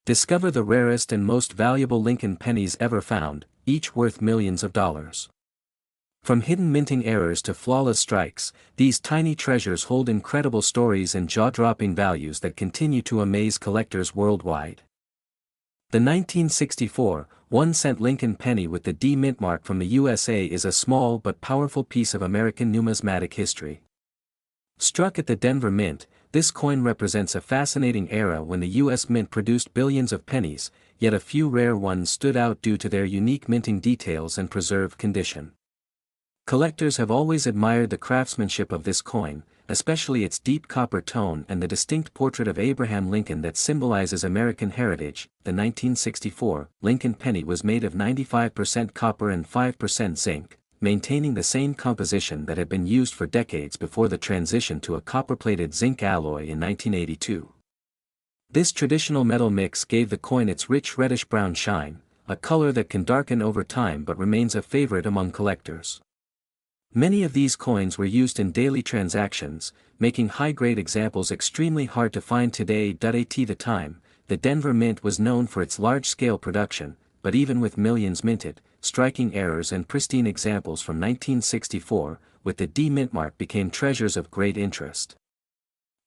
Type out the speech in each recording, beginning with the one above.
Discover the rarest and most valuable Lincoln pennies ever found, each worth millions of dollars. From hidden minting errors to flawless strikes, these tiny treasures hold incredible stories and jaw-dropping values that continue to amaze collectors worldwide. The 1964, 1-cent Lincoln penny with the D mint mark from the USA is a small but powerful piece of American numismatic history. Struck at the Denver Mint, this coin represents a fascinating era when the U.S. Mint produced billions of pennies, yet a few rare ones stood out due to their unique minting details and preserved condition. Collectors have always admired the craftsmanship of this coin, especially its deep copper tone and the distinct portrait of Abraham Lincoln that symbolizes American heritage. The 1964 Lincoln penny was made of 95% copper and 5% zinc, maintaining the same composition that had been used for decades before the transition to a copper-plated zinc alloy in 1982. This traditional metal mix gave the coin its rich reddish-brown shine, a color that can darken over time but remains a favorite among collectors. Many of these coins were used in daily transactions, making high-grade examples extremely hard to find today. At the time, the Denver Mint was known for its large-scale production, but even with millions minted, striking errors and pristine examples from 1964, with the D mint mark became treasures of great interest.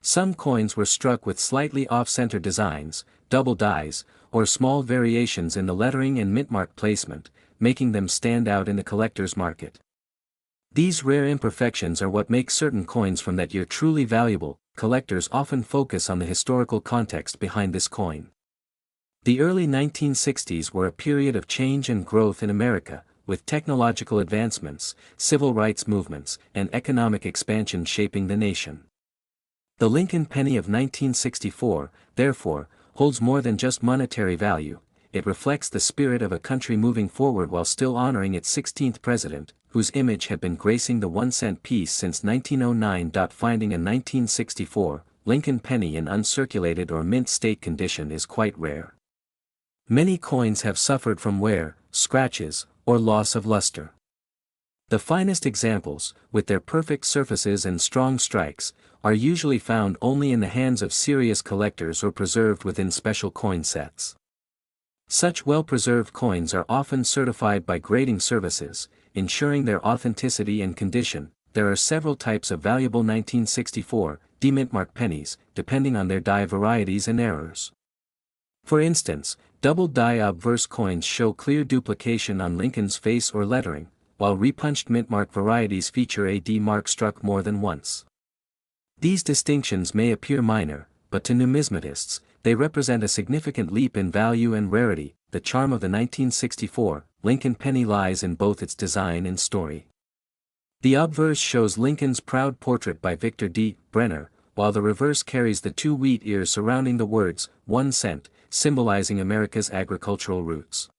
Some coins were struck with slightly off-center designs, double dies, or small variations in the lettering and mint mark placement, making them stand out in the collector's market. These rare imperfections are what make certain coins from that year truly valuable. Collectors often focus on the historical context behind this coin. The early 1960s were a period of change and growth in America, with technological advancements, civil rights movements, and economic expansion shaping the nation. The Lincoln penny of 1964, therefore, holds more than just monetary value. It reflects the spirit of a country moving forward while still honoring its 16th president, whose image had been gracing the 1-cent piece since 1909. Finding a 1964 Lincoln penny in uncirculated or mint state condition is quite rare. Many coins have suffered from wear, scratches, or loss of luster. The finest examples, with their perfect surfaces and strong strikes, are usually found only in the hands of serious collectors or preserved within special coin sets. Such well-preserved coins are often certified by grading services, ensuring their authenticity and condition. There are several types of valuable 1964 D mint mark pennies, depending on their die varieties and errors. For instance, double die obverse coins show clear duplication on Lincoln's face or lettering, while repunched mint mark varieties feature a D mark struck more than once. These distinctions may appear minor, but to numismatists, they represent a significant leap in value and rarity. The charm of the 1964 Lincoln penny lies in both its design and story. The obverse shows Lincoln's proud portrait by Victor D. Brenner, while the reverse carries the two wheat ears surrounding the words, 1 cent, symbolizing America's agricultural roots.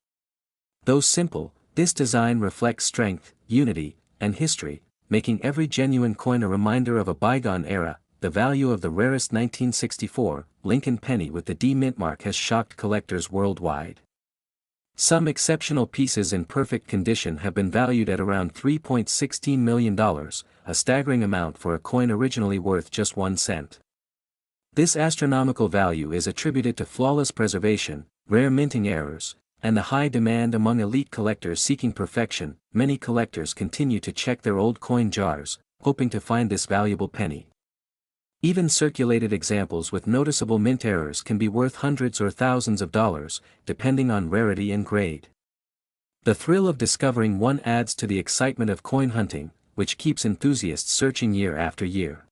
Though simple, this design reflects strength, unity, and history, making every genuine coin a reminder of a bygone era. The value of the rarest 1964 Lincoln penny with the D mint mark has shocked collectors worldwide. Some exceptional pieces in perfect condition have been valued at around $3.16 million, a staggering amount for a coin originally worth just 1 cent. This astronomical value is attributed to flawless preservation, rare minting errors, and the high demand among elite collectors seeking perfection. Many collectors continue to check their old coin jars, hoping to find this valuable penny. Even circulated examples with noticeable mint errors can be worth hundreds or thousands of dollars, depending on rarity and grade. The thrill of discovering one adds to the excitement of coin hunting, which keeps enthusiasts searching year after year.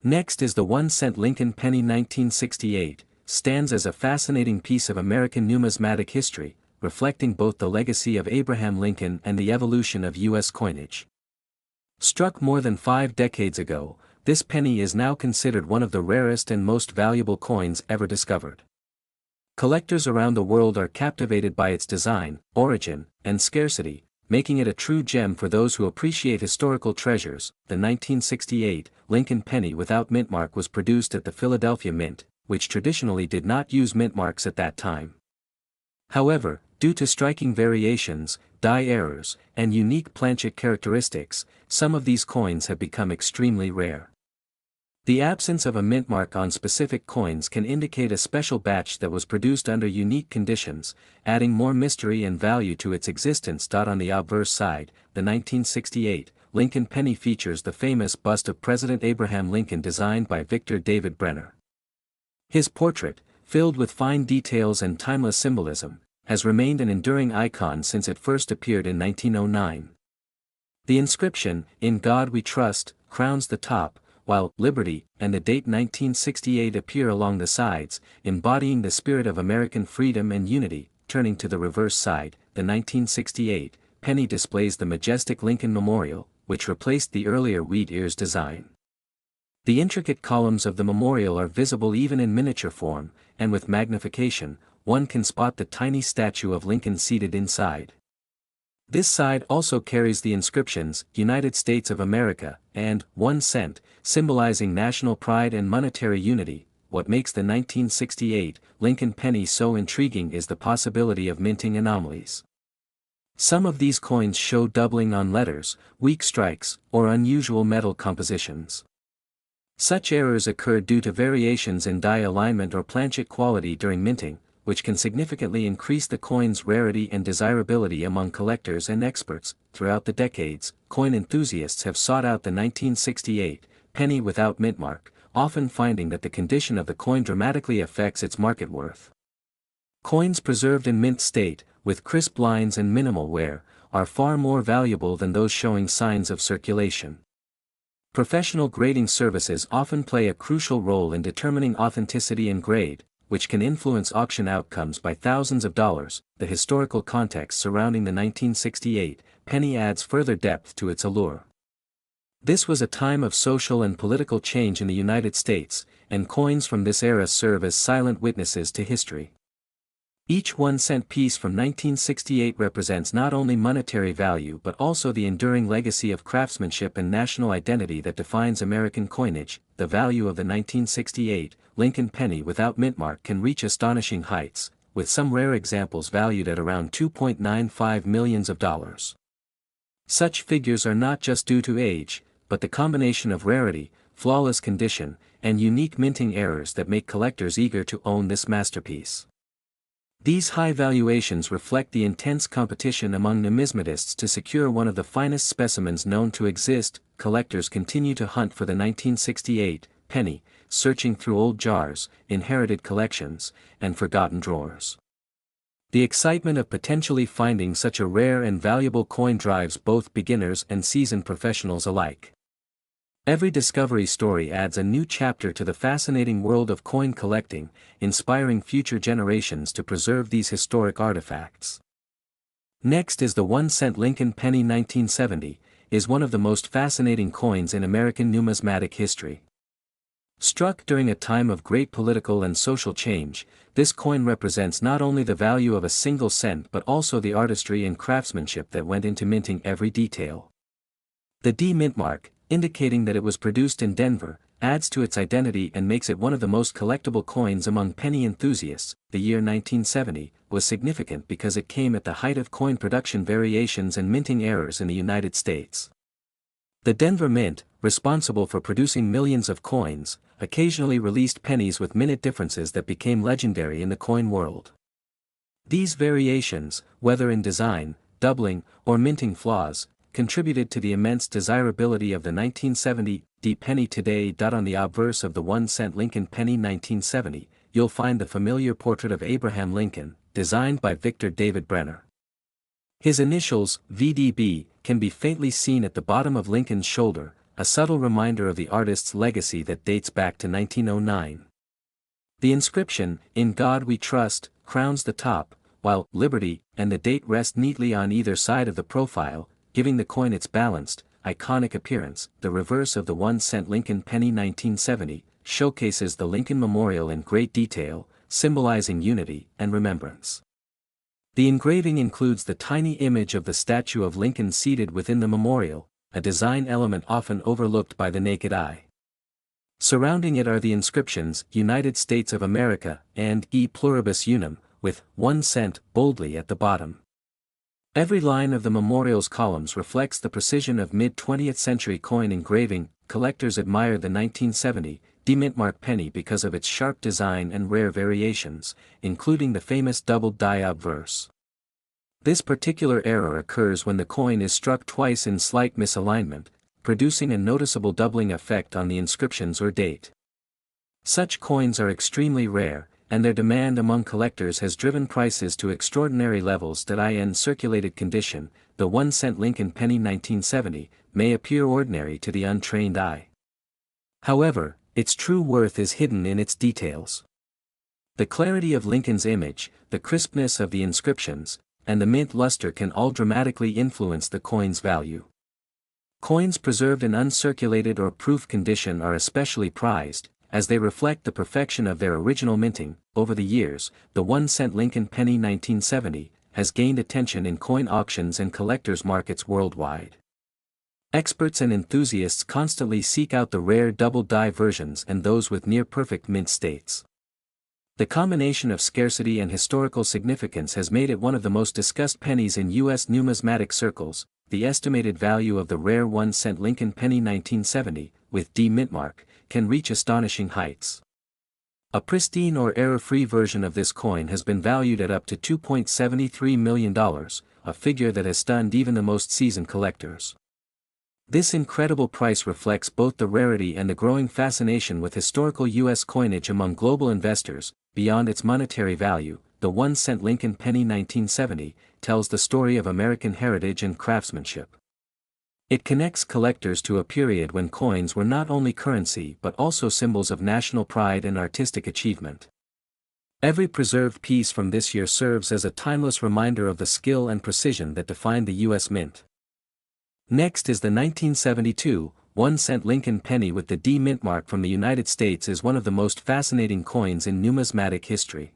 Next is the 1-cent Lincoln penny 1968, stands as a fascinating piece of American numismatic history, reflecting both the legacy of Abraham Lincoln and the evolution of U.S. coinage. Struck more than 5 decades ago, this penny is now considered one of the rarest and most valuable coins ever discovered. Collectors around the world are captivated by its design, origin, and scarcity, making it a true gem for those who appreciate historical treasures. The 1968 Lincoln penny without mint mark was produced at the Philadelphia Mint, which traditionally did not use mint marks at that time. However, due to striking variations, die errors, and unique planchet characteristics, some of these coins have become extremely rare. The absence of a mint mark on specific coins can indicate a special batch that was produced under unique conditions, adding more mystery and value to its existence. On the obverse side, the 1968 Lincoln penny features the famous bust of President Abraham Lincoln designed by Victor David Brenner. His portrait, filled with fine details and timeless symbolism, has remained an enduring icon since it first appeared in 1909. The inscription, "In God We Trust," crowns the top, while "Liberty" and the date 1968 appear along the sides, embodying the spirit of American freedom and unity. Turning to the reverse side, the 1968 penny displays the majestic Lincoln Memorial, which replaced the earlier wheat ears design. The intricate columns of the memorial are visible even in miniature form, and with magnification, one can spot the tiny statue of Lincoln seated inside. This side also carries the inscriptions, "United States of America," and 1 cent, symbolizing national pride and monetary unity. What makes the 1968 Lincoln penny so intriguing is the possibility of minting anomalies. Some of these coins show doubling on letters, weak strikes, or unusual metal compositions. Such errors occur due to variations in die alignment or planchet quality during minting, which can significantly increase the coin's rarity and desirability among collectors and experts. Throughout the decades, coin enthusiasts have sought out the 1968 penny without mint mark, often finding that the condition of the coin dramatically affects its market worth. Coins preserved in mint state, with crisp lines and minimal wear, are far more valuable than those showing signs of circulation. Professional grading services often play a crucial role in determining authenticity and grade, which can influence auction outcomes by thousands of dollars. The historical context surrounding the 1968 penny adds further depth to its allure. This was a time of social and political change in the United States, and coins from this era serve as silent witnesses to history. Each 1-cent piece from 1968 represents not only monetary value but also the enduring legacy of craftsmanship and national identity that defines American coinage. The value of the 1968 Lincoln penny without mint mark can reach astonishing heights, with some rare examples valued at around $2.95 million. Such figures are not just due to age, but the combination of rarity, flawless condition, and unique minting errors that make collectors eager to own this masterpiece. These high valuations reflect the intense competition among numismatists to secure one of the finest specimens known to exist. Collectors continue to hunt for the 1968 penny, searching through old jars, inherited collections, and forgotten drawers. The excitement of potentially finding such a rare and valuable coin drives both beginners and seasoned professionals alike. Every discovery story adds a new chapter to the fascinating world of coin collecting, inspiring future generations to preserve these historic artifacts. Next is the 1-cent Lincoln penny. 1970 is one of the most fascinating coins in American numismatic history. Struck during a time of great political and social change, this coin represents not only the value of a single cent but also the artistry and craftsmanship that went into minting every detail. The D mint mark, indicating that it was produced in Denver, adds to its identity and makes it one of the most collectible coins among penny enthusiasts. The year 1970 was significant because it came at the height of coin production variations and minting errors in the United States. The Denver Mint, responsible for producing millions of coins, occasionally released pennies with minute differences that became legendary in the coin world. These variations, whether in design, doubling, or minting flaws, contributed to the immense desirability of the 1970 D penny. Today. On the obverse of the 1-cent Lincoln penny 1970, you'll find the familiar portrait of Abraham Lincoln, designed by Victor David Brenner. His initials, VDB, can be faintly seen at the bottom of Lincoln's shoulder, a subtle reminder of the artist's legacy that dates back to 1909. The inscription, "In God We Trust," crowns the top, while "Liberty" and the date rest neatly on either side of the profile, giving the coin its balanced, iconic appearance. The reverse of the 1-cent Lincoln penny 1970 showcases the Lincoln Memorial in great detail, symbolizing unity and remembrance. The engraving includes the tiny image of the statue of Lincoln seated within the memorial, a design element often overlooked by the naked eye. Surrounding it are the inscriptions, "United States of America," and "E pluribus unum," with 1 cent boldly at the bottom. Every line of the memorial's columns reflects the precision of mid-20th century coin engraving. collectors admire the 1970 D-Mintmark penny because of its sharp design and rare variations, including the famous doubled die obverse. This particular error occurs when the coin is struck twice in slight misalignment, producing a noticeable doubling effect on the inscriptions or date. Such coins are extremely rare, and their demand among collectors has driven prices to extraordinary levels. In circulated condition, the 1-cent Lincoln penny 1970 may appear ordinary to the untrained eye. However, its true worth is hidden in its details. The clarity of Lincoln's image, the crispness of the inscriptions, and the mint luster can all dramatically influence the coin's value. Coins preserved in uncirculated or proof condition are especially prized, as they reflect the perfection of their original minting. Over the years, the 1-cent Lincoln penny 1970 has gained attention in coin auctions and collectors' markets worldwide. Experts and enthusiasts constantly seek out the rare double die versions and those with near-perfect mint states. The combination of scarcity and historical significance has made it one of the most discussed pennies in U.S. numismatic circles. The estimated value of the rare 1-cent Lincoln penny 1970, with D-Mintmark, can reach astonishing heights. A pristine or error-free version of this coin has been valued at up to $2.73 million, a figure that has stunned even the most seasoned collectors. This incredible price reflects both the rarity and the growing fascination with historical U.S. coinage among global investors. Beyond its monetary value, the 1-cent Lincoln penny 1970 tells the story of American heritage and craftsmanship. It connects collectors to a period when coins were not only currency but also symbols of national pride and artistic achievement. Every preserved piece from this year serves as a timeless reminder of the skill and precision that defined the U.S. Mint. Next is the 1972 1-cent Lincoln penny with the D-Mintmark from the United States. Is one of the most fascinating coins in numismatic history.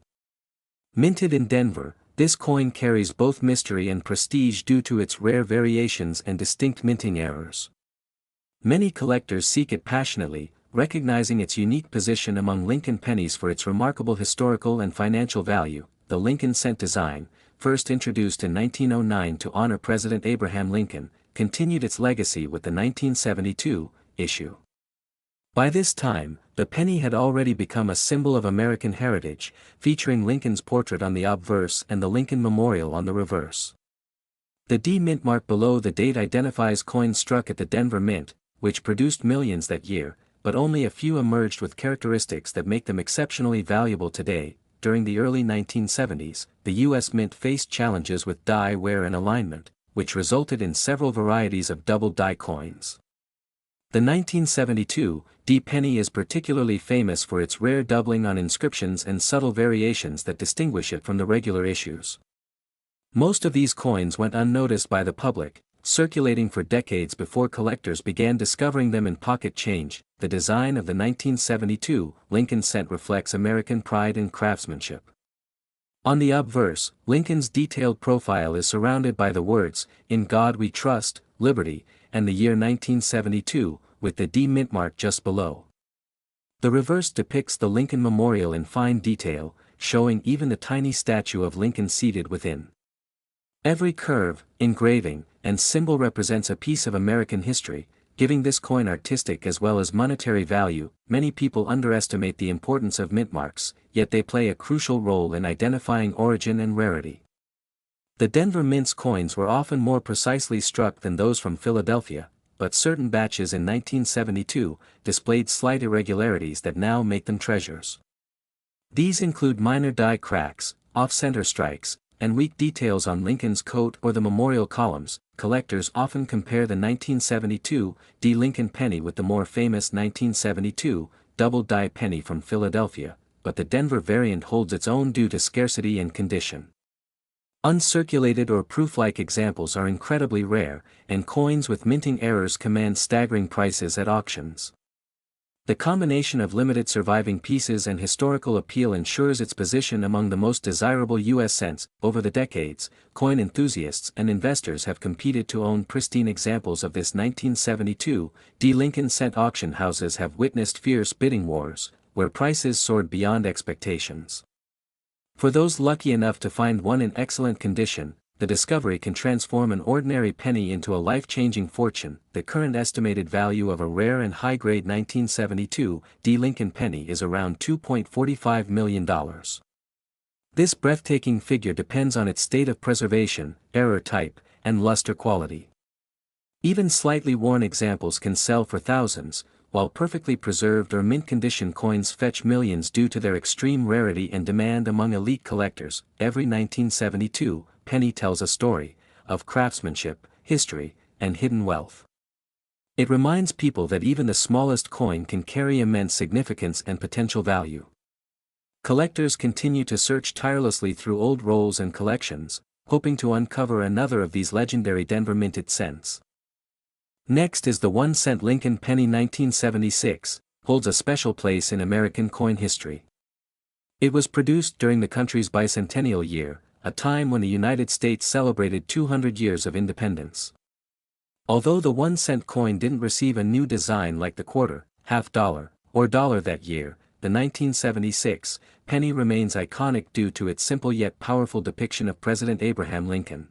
Minted in Denver, this coin carries both mystery and prestige due to its rare variations and distinct minting errors. Many collectors seek it passionately, recognizing its unique position among Lincoln pennies for its remarkable historical and financial value. The Lincoln cent design, first introduced in 1909 to honor President Abraham Lincoln, continued its legacy with the 1972 issue. By this time, the penny had already become a symbol of American heritage, featuring Lincoln's portrait on the obverse and the Lincoln Memorial on the reverse. The D-Mintmark below the date identifies coins struck at the Denver Mint, which produced millions that year, but only a few emerged with characteristics that make them exceptionally valuable today. During the early 1970s, the U.S. Mint faced challenges with die wear and alignment, which resulted in several varieties of double die coins. The 1972 D penny is particularly famous for its rare doubling on inscriptions and subtle variations that distinguish it from the regular issues. Most of these coins went unnoticed by the public, circulating for decades before collectors began discovering them in pocket change. The design of the 1972 Lincoln cent reflects American pride and craftsmanship. On the obverse, Lincoln's detailed profile is surrounded by the words, "In God We Trust, Liberty," and the year 1972, with the D-Mintmark just below. The reverse depicts the Lincoln Memorial in fine detail, showing even the tiny statue of Lincoln seated within. Every curve, engraving, and symbol represents a piece of American history, giving this coin artistic as well as monetary value. Many people underestimate the importance of mintmarks, yet they play a crucial role in identifying origin and rarity. The Denver Mint's coins were often more precisely struck than those from Philadelphia, but certain batches in 1972 displayed slight irregularities that now make them treasures. These include minor die cracks, off-center strikes, and weak details on Lincoln's coat or the memorial columns. Collectors often compare the 1972 D Lincoln penny with the more famous 1972 double die penny from Philadelphia, but the Denver variant holds its own due to scarcity and condition. Uncirculated or proof-like examples are incredibly rare, and coins with minting errors command staggering prices at auctions. The combination of limited surviving pieces and historical appeal ensures its position among the most desirable U.S. cents. Over the decades, coin enthusiasts and investors have competed to own pristine examples of this 1972 D Lincoln cent. Auction houses have witnessed fierce bidding wars, where prices soared beyond expectations. For those lucky enough to find one in excellent condition, the discovery can transform an ordinary penny into a life-changing fortune. The current estimated value of a rare and high-grade 1972 D Lincoln penny is around $2.45 million. This breathtaking figure depends on its state of preservation, error type, and luster quality. Even slightly worn examples can sell for thousands, while perfectly preserved or mint-condition coins fetch millions due to their extreme rarity and demand among elite collectors. Every 1972 penny tells a story of craftsmanship, history, and hidden wealth. It reminds people that even the smallest coin can carry immense significance and potential value. Collectors continue to search tirelessly through old rolls and collections, hoping to uncover another of these legendary Denver minted cents. Next is the 1-cent Lincoln penny 1976, holds a special place in American coin history. It was produced during the country's bicentennial year, a time when the United States celebrated 200 years of independence. Although the 1-cent coin didn't receive a new design like the quarter, half dollar, or dollar that year, the 1976 penny remains iconic due to its simple yet powerful depiction of President Abraham Lincoln.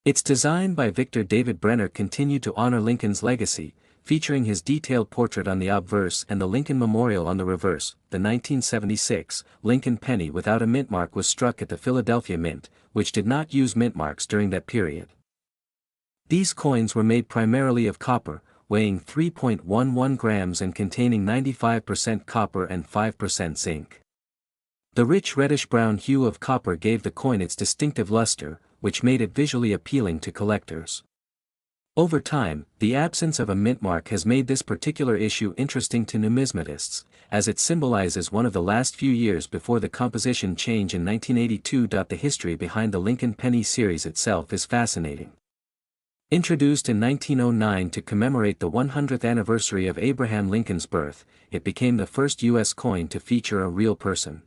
Its design by Victor David Brenner continued to honor Lincoln's legacy, featuring his detailed portrait on the obverse and the Lincoln Memorial on the reverse. The 1976 Lincoln penny without a mint mark was struck at the Philadelphia Mint, which did not use mint marks during that period. These coins were made primarily of copper, weighing 3.11 grams and containing 95% copper and 5% zinc. The rich reddish-brown hue of copper gave the coin its distinctive luster, which made it visually appealing to collectors. Over time, the absence of a mint mark has made this particular issue interesting to numismatists, as it symbolizes one of the last few years before the composition change in 1982. The history behind the Lincoln penny series itself is fascinating. Introduced in 1909 to commemorate the 100th anniversary of Abraham Lincoln's birth, it became the first U.S. coin to feature a real person.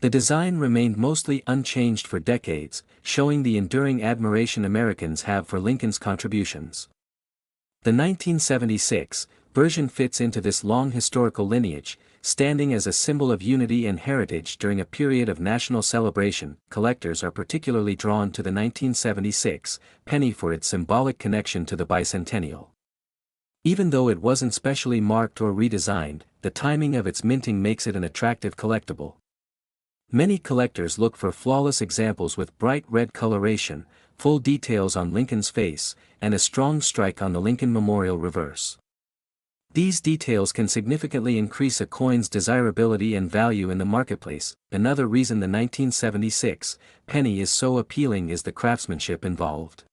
The design remained mostly unchanged for decades, showing the enduring admiration Americans have for Lincoln's contributions. The 1976 version fits into this long historical lineage, standing as a symbol of unity and heritage during a period of national celebration. Collectors are particularly drawn to the 1976 penny for its symbolic connection to the bicentennial. Even though it wasn't specially marked or redesigned, the timing of its minting makes it an attractive collectible. Many collectors look for flawless examples with bright red coloration, full details on Lincoln's face, and a strong strike on the Lincoln Memorial reverse. These details can significantly increase a coin's desirability and value in the marketplace. Another reason the 1976 penny is so appealing is the craftsmanship involved.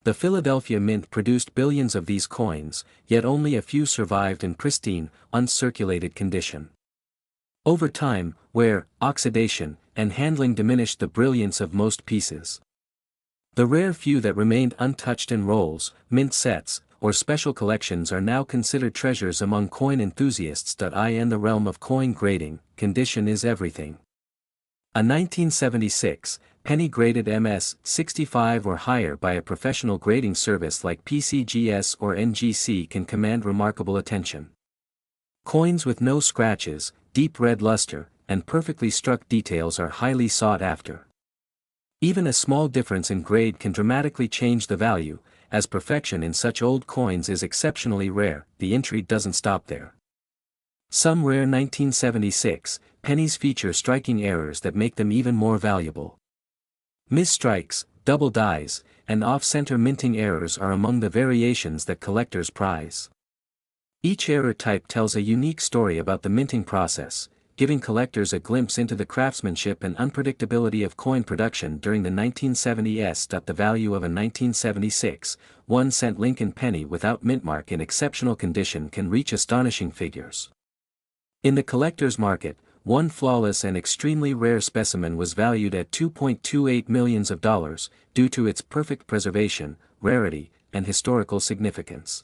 The Philadelphia Mint produced billions of these coins, yet only a few survived in pristine, uncirculated condition. Over time, wear, oxidation, and handling diminished the brilliance of most pieces. The rare few that remained untouched in rolls, mint sets, or special collections are now considered treasures among coin enthusiasts. In the realm of coin grading, condition is everything. A 1976 penny graded MS 65 or higher by a professional grading service like PCGS or NGC can command remarkable attention. Coins with no scratches, deep red luster, and perfectly struck details are highly sought after. Even a small difference in grade can dramatically change the value, as perfection in such old coins is exceptionally rare. The intrigue doesn't stop there. Some rare 1976 pennies feature striking errors that make them even more valuable. Misstrikes, double dies, and off-center minting errors are among the variations that collectors prize. Each error type tells a unique story about the minting process, giving collectors a glimpse into the craftsmanship and unpredictability of coin production during the 1970s. The value of a 1976 1-cent Lincoln penny without mint mark in exceptional condition can reach astonishing figures. In the collector's market, one flawless and extremely rare specimen was valued at $2.28 million due to its perfect preservation, rarity, and historical significance.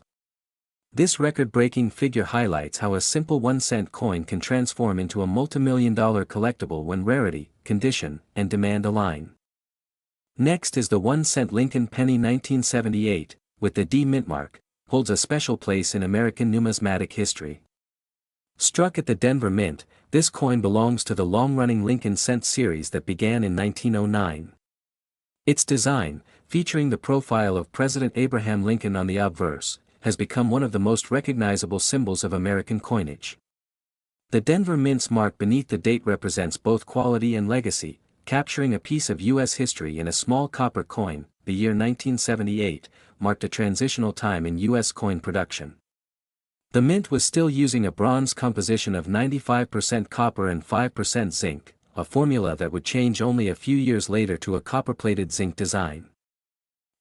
This record-breaking figure highlights how a simple 1-cent coin can transform into a multimillion-dollar collectible when rarity, condition, and demand align. Next is the 1-cent Lincoln penny 1978, with the D mint mark, holds a special place in American numismatic history. Struck at the Denver Mint, this coin belongs to the long-running Lincoln cent series that began in 1909. Its design, featuring the profile of President Abraham Lincoln on the obverse, has become one of the most recognizable symbols of American coinage. The Denver Mint's mark beneath the date represents both quality and legacy, capturing a piece of U.S. history in a small copper coin. The year 1978 marked a transitional time in U.S. coin production. The mint was still using a bronze composition of 95% copper and 5% zinc, a formula that would change only a few years later to a copper-plated zinc design.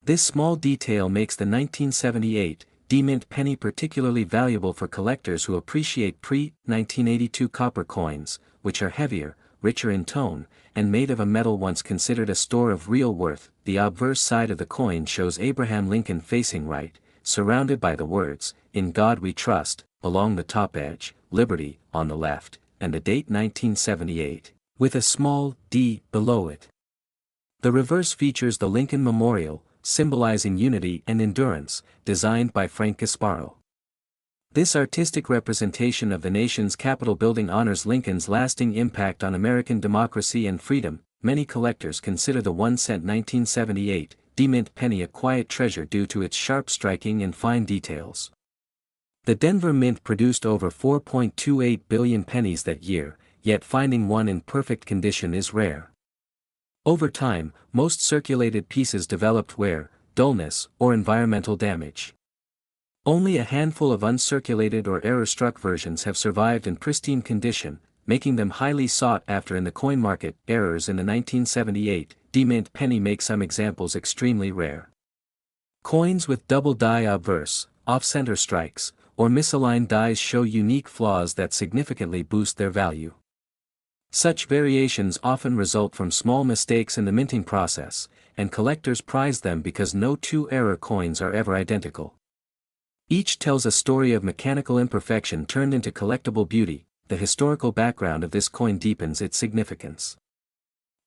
This small detail makes the 1978 D-Mint penny particularly valuable for collectors who appreciate pre-1982 copper coins, which are heavier, richer in tone, and made of a metal once considered a store of real worth. The obverse side of the coin shows Abraham Lincoln facing right, surrounded by the words, "In God We Trust," along the top edge, "Liberty," on the left, and the date 1978, with a small d below it. The reverse features the Lincoln Memorial, symbolizing unity and endurance, designed by Frank Gasparo. This artistic representation of the nation's Capitol building honors Lincoln's lasting impact on American democracy and freedom. Many collectors consider the 1-cent 1978 D-Mint penny a quiet treasure due to its sharp striking and fine details. The Denver Mint produced over 4.28 billion pennies that year, yet finding one in perfect condition is rare. Over time, most circulated pieces developed wear, dullness, or environmental damage. Only a handful of uncirculated or error-struck versions have survived in pristine condition, making them highly sought after in the coin market. Errors in the 1978 D-Mint penny make some examples extremely rare. Coins with double die obverse, off-center strikes, or misaligned dies show unique flaws that significantly boost their value. Such variations often result from small mistakes in the minting process, and collectors prize them because no two error coins are ever identical. Each tells a story of mechanical imperfection turned into collectible beauty. The historical background of this coin deepens its significance.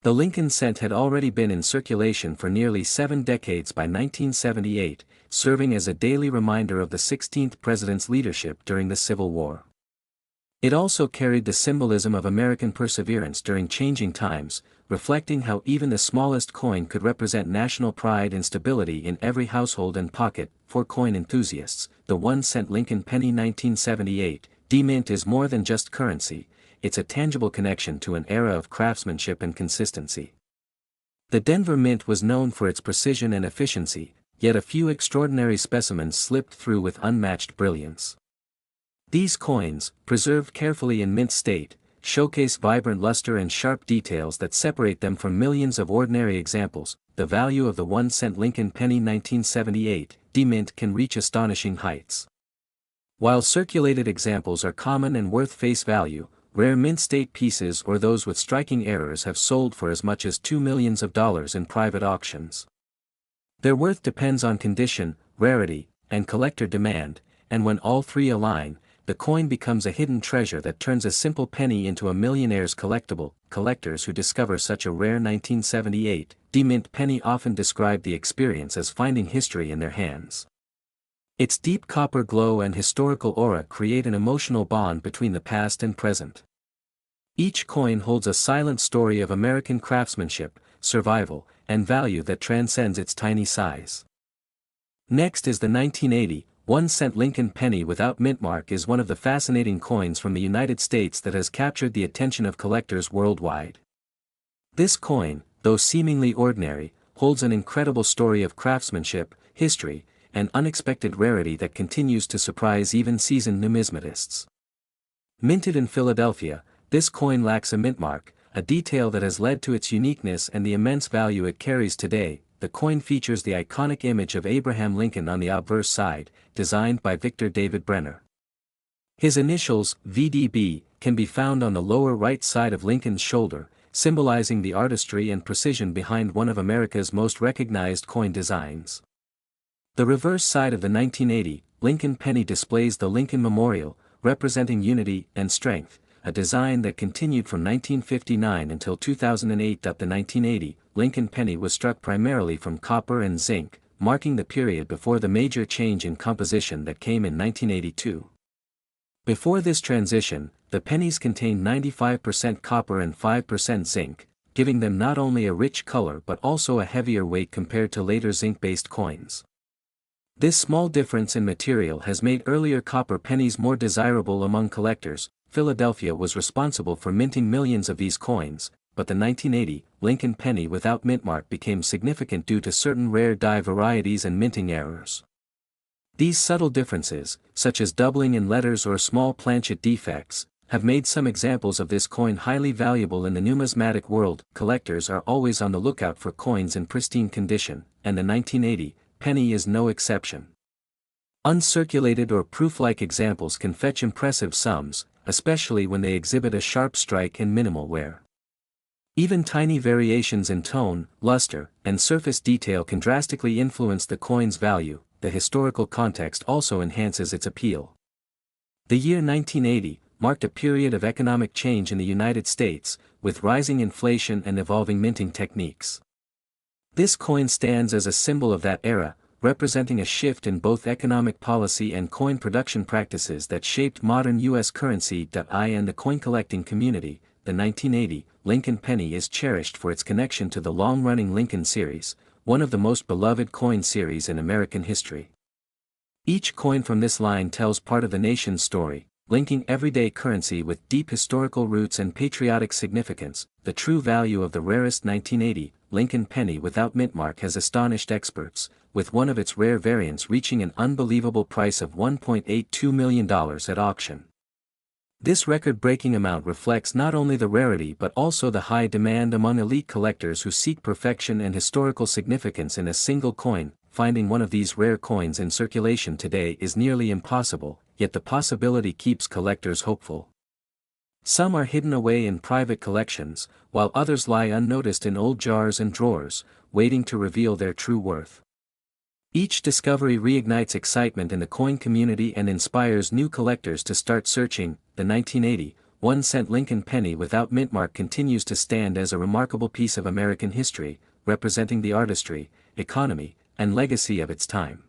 The Lincoln cent had already been in circulation for nearly 7 decades by 1978, serving as a daily reminder of the 16th president's leadership during the Civil War. It also carried the symbolism of American perseverance during changing times, reflecting how even the smallest coin could represent national pride and stability in every household and pocket. For coin enthusiasts, the 1-cent Lincoln penny 1978 D-Mint is more than just currency, it's a tangible connection to an era of craftsmanship and consistency. The Denver Mint was known for its precision and efficiency, yet a few extraordinary specimens slipped through with unmatched brilliance. These coins, preserved carefully in mint state, showcase vibrant luster and sharp details that separate them from millions of ordinary examples. The value of the 1-cent Lincoln penny 1978 D-Mint can reach astonishing heights. While circulated examples are common and worth face value, rare mint state pieces or those with striking errors have sold for as much as $2 million in private auctions. Their worth depends on condition, rarity, and collector demand, and when all three align, the coin becomes a hidden treasure that turns a simple penny into a millionaire's collectible. Collectors who discover such a rare 1978 D-Mint penny often describe the experience as finding history in their hands. Its deep copper glow and historical aura create an emotional bond between the past and present. Each coin holds a silent story of American craftsmanship, survival, and value that transcends its tiny size. Next is the 1980 1-cent Lincoln penny without mint mark. Is one of the fascinating coins from the United States that has captured the attention of collectors worldwide. This coin, though seemingly ordinary, holds an incredible story of craftsmanship, history, and unexpected rarity that continues to surprise even seasoned numismatists. Minted in Philadelphia, this coin lacks a mint mark, a detail that has led to its uniqueness and the immense value it carries today. The coin features the iconic image of Abraham Lincoln on the obverse side, designed by Victor David Brenner. His initials, VDB, can be found on the lower right side of Lincoln's shoulder, symbolizing the artistry and precision behind one of America's most recognized coin designs. The reverse side of the 1980 Lincoln penny displays the Lincoln Memorial, representing unity and strength, a design that continued from 1959 until 2008. The 1980 Lincoln penny was struck primarily from copper and zinc, marking the period before the major change in composition that came in 1982. Before this transition, the pennies contained 95% copper and 5% zinc, giving them not only a rich color but also a heavier weight compared to later zinc-based coins. This small difference in material has made earlier copper pennies more desirable among collectors. Philadelphia was responsible for minting millions of these coins, but the 1980 Lincoln penny without mint mark became significant due to certain rare die varieties and minting errors. These subtle differences, such as doubling in letters or small planchet defects, have made some examples of this coin highly valuable in the numismatic world. Collectors are always on the lookout for coins in pristine condition, and the 1980 penny is no exception. Uncirculated or proof-like examples can fetch impressive sums, especially when they exhibit a sharp strike and minimal wear. Even tiny variations in tone, luster, and surface detail can drastically influence the coin's value. The historical context also enhances its appeal. The year 1980 marked a period of economic change in the United States, with rising inflation and evolving minting techniques. This coin stands as a symbol of that era, representing a shift in both economic policy and coin production practices that shaped modern U.S. currency. In the coin collecting community, the 1980 Lincoln penny is cherished for its connection to the long-running Lincoln series, one of the most beloved coin series in American history. Each coin from this line tells part of the nation's story, linking everyday currency with deep historical roots and patriotic significance. The true value of the rarest 1980 Lincoln penny without mint mark has astonished experts, with one of its rare variants reaching an unbelievable price of $1.82 million at auction. This record-breaking amount reflects not only the rarity but also the high demand among elite collectors who seek perfection and historical significance in a single coin. Finding one of these rare coins in circulation today is nearly impossible, yet the possibility keeps collectors hopeful. Some are hidden away in private collections, while others lie unnoticed in old jars and drawers, waiting to reveal their true worth. Each discovery reignites excitement in the coin community and inspires new collectors to start searching. The 1980 1-cent Lincoln penny without mint mark continues to stand as a remarkable piece of American history, representing the artistry, economy, and legacy of its time.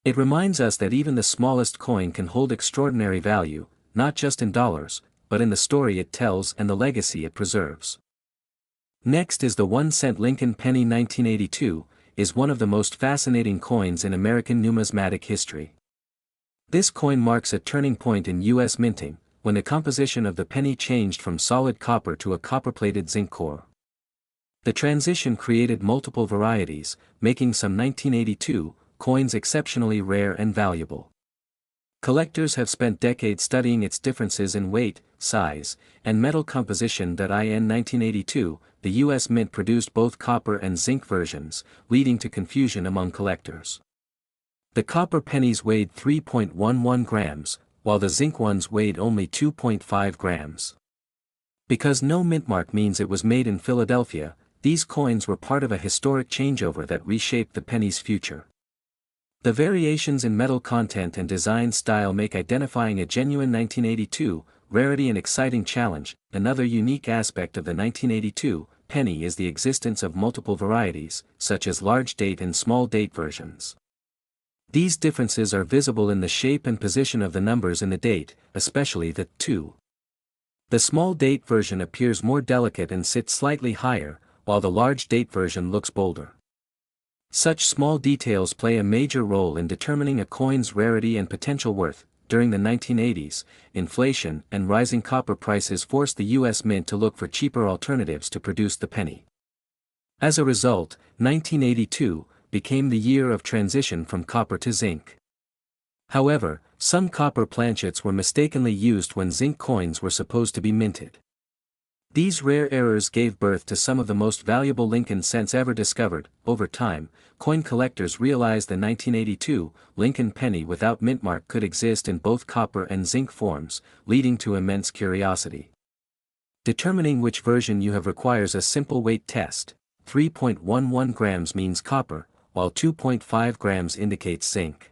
It reminds us that even the smallest coin can hold extraordinary value, not just in dollars, but in the story it tells and the legacy it preserves. Next is the 1-cent Lincoln penny. 1982 is one of the most fascinating coins in American numismatic history. This coin marks a turning point in U.S. minting, when the composition of the penny changed from solid copper to a copper-plated zinc core. The transition created multiple varieties, making some 1982 coins exceptionally rare and valuable. Collectors have spent decades studying its differences in weight, size, and metal composition. In 1982, the U.S. Mint produced both copper and zinc versions, leading to confusion among collectors. The copper pennies weighed 3.11 grams, while the zinc ones weighed only 2.5 grams. Because no mint mark means it was made in Philadelphia, these coins were part of a historic changeover that reshaped the penny's future. The variations in metal content and design style make identifying a genuine 1982 rarity an exciting challenge. Another unique aspect of the 1982 penny is the existence of multiple varieties, such as large date and small date versions. These differences are visible in the shape and position of the numbers in the date, especially the 2. The small date version appears more delicate and sits slightly higher, while the large date version looks bolder. Such small details play a major role in determining a coin's rarity and potential worth. During the 1980s, inflation and rising copper prices forced the U.S. Mint to look for cheaper alternatives to produce the penny. As a result, 1982 became the year of transition from copper to zinc. However, some copper planchets were mistakenly used when zinc coins were supposed to be minted. These rare errors gave birth to some of the most valuable Lincoln cents ever discovered. Over time, coin collectors realized the 1982 Lincoln penny without mint mark could exist in both copper and zinc forms, leading to immense curiosity. Determining which version you have requires a simple weight test. 3.11 grams means copper, while 2.5 grams indicates zinc.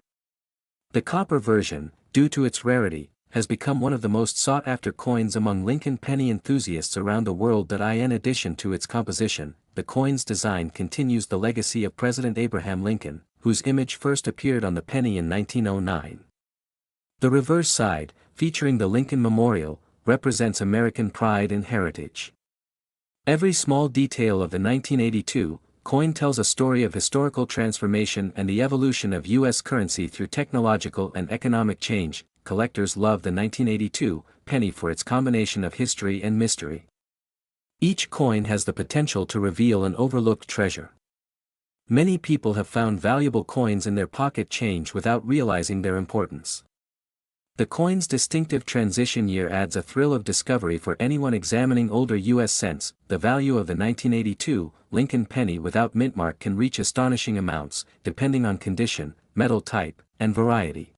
The copper version, due to its rarity, has become one of the most sought-after coins among Lincoln penny enthusiasts around the world. In addition to its composition, the coin's design continues the legacy of President Abraham Lincoln, whose image first appeared on the penny in 1909. The reverse side, featuring the Lincoln Memorial, represents American pride and heritage. Every small detail of the 1982 coin tells a story of historical transformation and the evolution of U.S. currency through technological and economic change. Collectors love the 1982 penny for its combination of history and mystery. Each coin has the potential to reveal an overlooked treasure. Many people have found valuable coins in their pocket change without realizing their importance. The coin's distinctive transition year adds a thrill of discovery for anyone examining older U.S. cents. The value of the 1982 Lincoln penny without mint mark can reach astonishing amounts, depending on condition, metal type, and variety.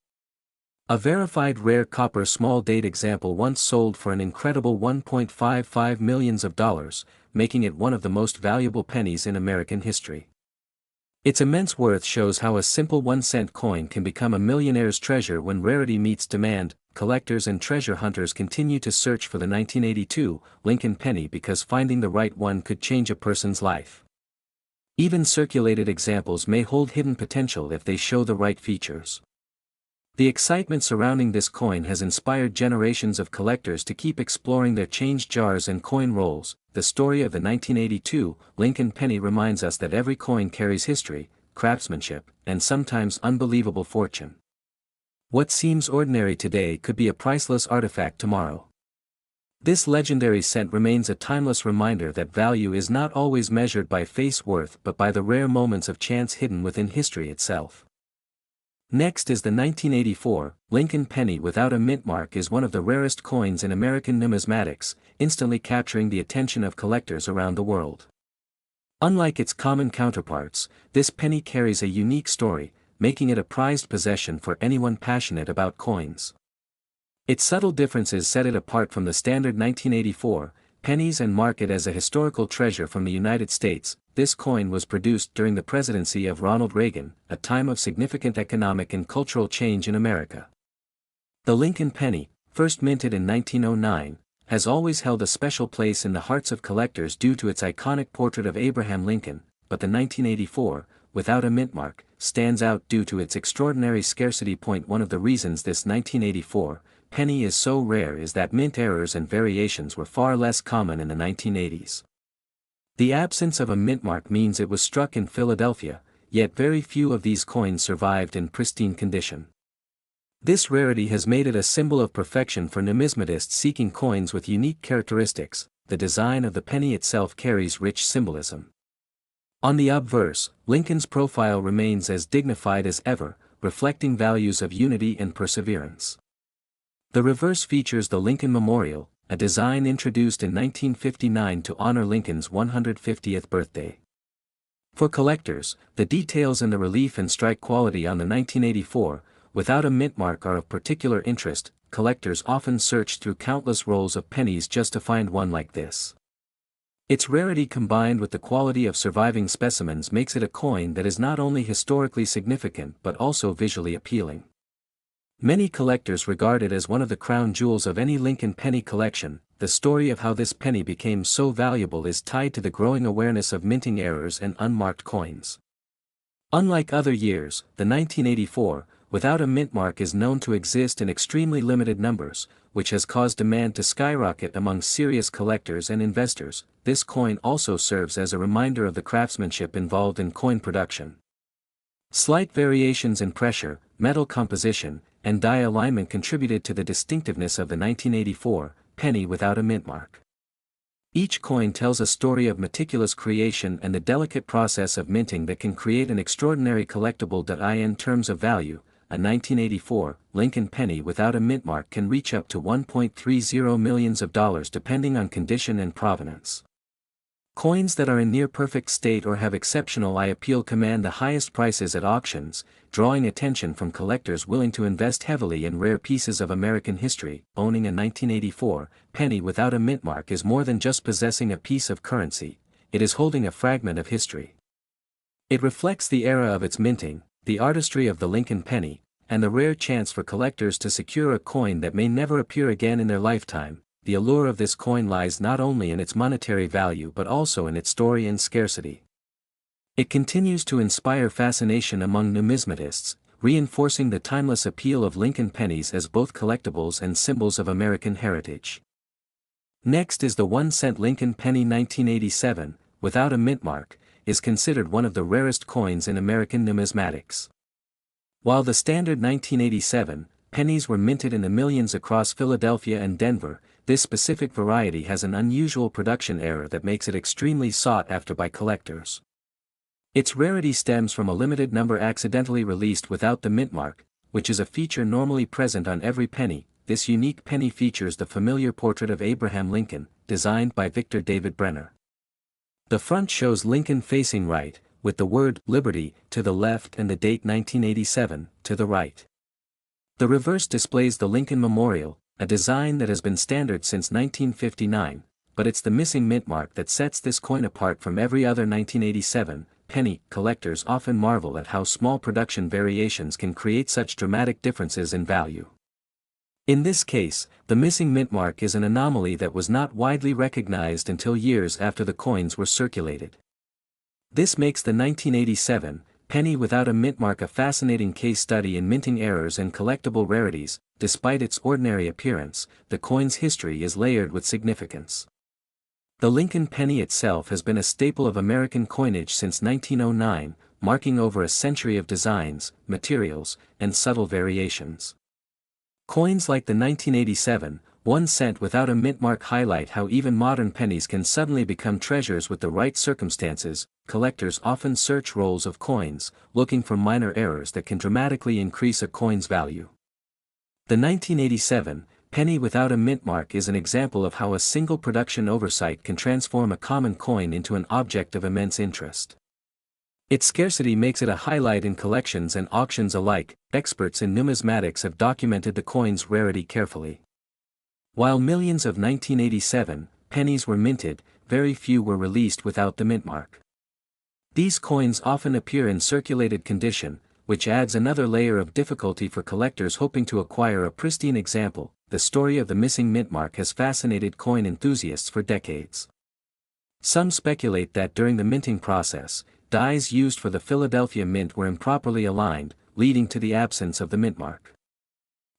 A verified rare copper small date example once sold for an incredible $1.55 million, making it one of the most valuable pennies in American history. Its immense worth shows how a simple 1-cent coin can become a millionaire's treasure when rarity meets demand. Collectors and treasure hunters continue to search for the 1982 Lincoln penny because finding the right one could change a person's life. Even circulated examples may hold hidden potential if they show the right features. The excitement surrounding this coin has inspired generations of collectors to keep exploring their change jars and coin rolls. The story of the 1982 Lincoln penny reminds us that every coin carries history, craftsmanship, and sometimes unbelievable fortune. What seems ordinary today could be a priceless artifact tomorrow. This legendary cent remains a timeless reminder that value is not always measured by face worth but by the rare moments of chance hidden within history itself. Next is the 1984 Lincoln penny without a mint mark is one of the rarest coins in American numismatics, instantly capturing the attention of collectors around the world. Unlike its common counterparts, this penny carries a unique story, making it a prized possession for anyone passionate about coins. Its subtle differences set it apart from the standard 1984 pennies and mark it as a historical treasure from the United States. This coin was produced during the presidency of Ronald Reagan, a time of significant economic and cultural change in America. The Lincoln penny, first minted in 1909, has always held a special place in the hearts of collectors due to its iconic portrait of Abraham Lincoln, but the 1984, without a mint mark, stands out due to its extraordinary scarcity. One of the reasons this 1984 penny is so rare is that mint errors and variations were far less common in the 1980s. The absence of a mint mark means it was struck in Philadelphia, yet very few of these coins survived in pristine condition. This rarity has made it a symbol of perfection for numismatists seeking coins with unique characteristics. The design of the penny itself carries rich symbolism. On the obverse, Lincoln's profile remains as dignified as ever, reflecting values of unity and perseverance. The reverse features the Lincoln Memorial, a design introduced in 1959 to honor Lincoln's 150th birthday. For collectors, the details in the relief and strike quality on the 1984, without a mint mark are of particular interest. Collectors often search through countless rolls of pennies just to find one like this. Its rarity combined with the quality of surviving specimens makes it a coin that is not only historically significant but also visually appealing. Many collectors regard it as one of the crown jewels of any Lincoln penny collection. The story of how this penny became so valuable is tied to the growing awareness of minting errors and unmarked coins. Unlike other years, the 1984, without a mint mark is known to exist in extremely limited numbers, which has caused demand to skyrocket among serious collectors and investors. This coin also serves as a reminder of the craftsmanship involved in coin production. Slight variations in pressure, metal composition, and die alignment contributed to the distinctiveness of the 1984 penny without a mint mark. Each coin tells a story of meticulous creation and the delicate process of minting that can create an extraordinary collectible. In terms of value, a 1984 Lincoln penny without a mint mark can reach up to $1.30 million depending on condition and provenance. Coins that are in near-perfect state or have exceptional eye appeal command the highest prices at auctions, drawing attention from collectors willing to invest heavily in rare pieces of American history. Owning a 1984 penny without a mint mark is more than just possessing a piece of currency, it is holding a fragment of history. It reflects the era of its minting, the artistry of the Lincoln penny, and the rare chance for collectors to secure a coin that may never appear again in their lifetime. The allure of this coin lies not only in its monetary value but also in its story and scarcity. It continues to inspire fascination among numismatists, reinforcing the timeless appeal of Lincoln pennies as both collectibles and symbols of American heritage. Next is the 1-cent Lincoln penny 1987, without a mint mark, is considered one of the rarest coins in American numismatics. While the standard 1987 pennies were minted in the millions across Philadelphia and Denver, this specific variety has an unusual production error that makes it extremely sought after by collectors. Its rarity stems from a limited number accidentally released without the mint mark, which is a feature normally present on every penny. This unique penny features the familiar portrait of Abraham Lincoln, designed by Victor David Brenner. The front shows Lincoln facing right, with the word Liberty to the left and the date 1987 to the right. The reverse displays the Lincoln Memorial, a design that has been standard since 1959, but it's the missing mint mark that sets this coin apart from every other 1987 penny. Collectors often marvel at how small production variations can create such dramatic differences in value. In this case, the missing mint mark is an anomaly that was not widely recognized until years after the coins were circulated. This makes the 1987 penny without a mint mark a fascinating case study in minting errors and collectible rarities. Despite its ordinary appearance, the coin's history is layered with significance. The Lincoln penny itself has been a staple of American coinage since 1909, marking over a century of designs, materials, and subtle variations. Coins like the 1987 1 cent without a mint mark highlight how even modern pennies can suddenly become treasures with the right circumstances. Collectors often search rolls of coins, looking for minor errors that can dramatically increase a coin's value. The 1987 penny without a mint mark is an example of how a single production oversight can transform a common coin into an object of immense interest. Its scarcity makes it a highlight in collections and auctions alike. Experts in numismatics have documented the coin's rarity carefully. While millions of 1987 pennies were minted, very few were released without the mint mark. These coins often appear in circulated condition, which adds another layer of difficulty for collectors hoping to acquire a pristine example. The story of the missing mint mark has fascinated coin enthusiasts for decades. Some speculate that during the minting process, dies used for the Philadelphia Mint were improperly aligned, leading to the absence of the mint mark.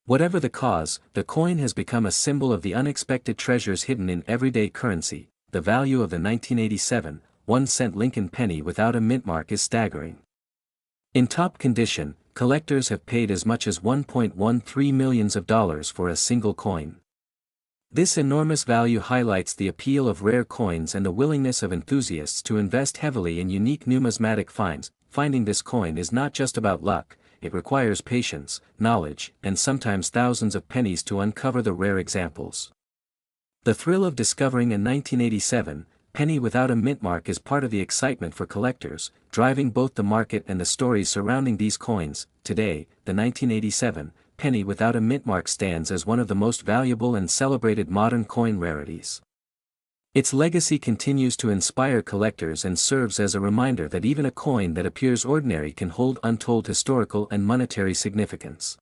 Whatever the cause, the coin has become a symbol of the unexpected treasures hidden in everyday currency. The value of the 1987 1-cent Lincoln penny without a mint mark is staggering. In top condition, collectors have paid as much as $1.13 million for a single coin. This enormous value highlights the appeal of rare coins and the willingness of enthusiasts to invest heavily in unique numismatic finds. Finding this coin is not just about luck, it requires patience, knowledge, and sometimes thousands of pennies to uncover the rare examples. The thrill of discovering a 1987 penny without a mint mark is part of the excitement for collectors, driving both the market and the stories surrounding these coins. Today, the 1987 penny without a mint mark stands as one of the most valuable and celebrated modern coin rarities. Its legacy continues to inspire collectors and serves as a reminder that even a coin that appears ordinary can hold untold historical and monetary significance.